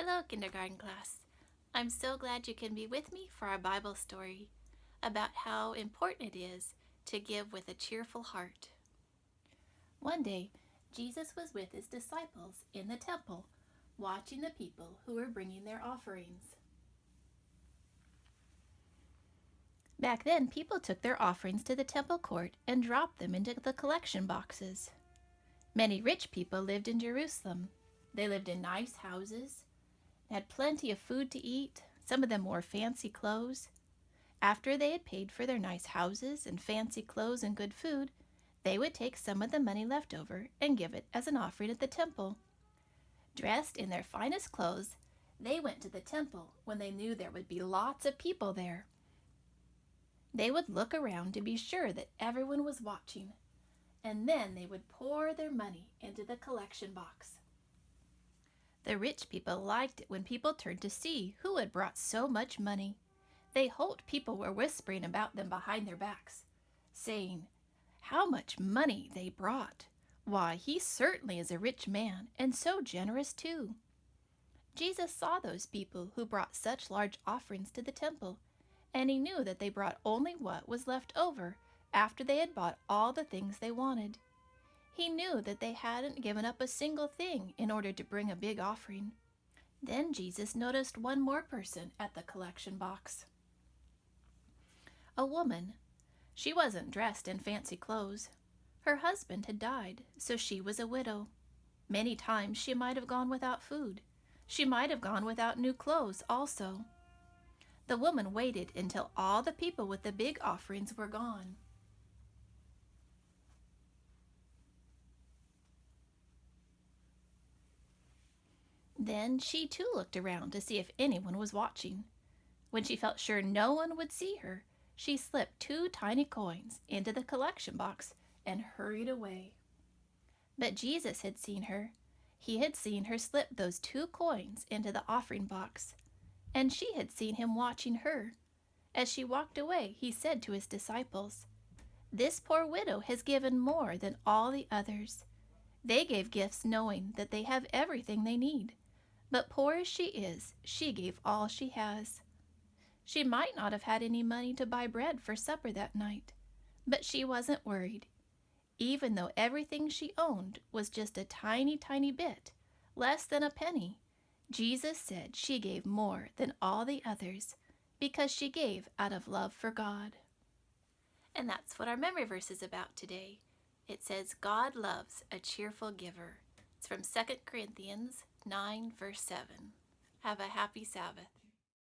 Hello, kindergarten class. I'm so glad you can be with me for our Bible story about how important it is to give with a cheerful heart. One day, Jesus was with his disciples in the temple, watching the people who were bringing their offerings. Back then, people took their offerings to the temple court and dropped them into the collection boxes. Many rich people lived in Jerusalem. They lived in nice houses, had plenty of food to eat. Some of them wore fancy clothes. After they had paid for their nice houses and fancy clothes and good food, they would take some of the money left over and give it as an offering at the temple. Dressed in their finest clothes, they went to the temple when they knew there would be lots of people there. They would look around to be sure that everyone was watching, and then they would pour their money into the collection box. The rich people liked it when people turned to see who had brought so much money. They hoped people were whispering about them behind their backs, saying, "How much money they brought! Why, he certainly is a rich man, and so generous too." Jesus saw those people who brought such large offerings to the temple, and he knew that they brought only what was left over after they had bought all the things they wanted. He knew that they hadn't given up a single thing in order to bring a big offering. Then Jesus noticed one more person at the collection box. A woman. She wasn't dressed in fancy clothes. Her husband had died, so she was a widow. Many times she might have gone without food. She might have gone without new clothes also. The woman waited until all the people with the big offerings were gone. Then she too looked around to see if anyone was watching. When she felt sure no one would see her, she slipped 2 tiny coins into the collection box and hurried away. But Jesus had seen her. He had seen her slip those 2 coins into the offering box, and she had seen him watching her. As she walked away, he said to his disciples, "This poor widow has given more than all the others. They gave gifts knowing that they have everything they need. But poor as she gave all she has." She might not have had any money to buy bread for supper that night, but she wasn't worried. Even though everything she owned was just a tiny, tiny bit, less than a penny, Jesus said she gave more than all the others because she gave out of love for God. And that's what our memory verse is about today. It says, God loves a cheerful giver. It's from 2 Corinthians 9, verse 7. Have a happy Sabbath.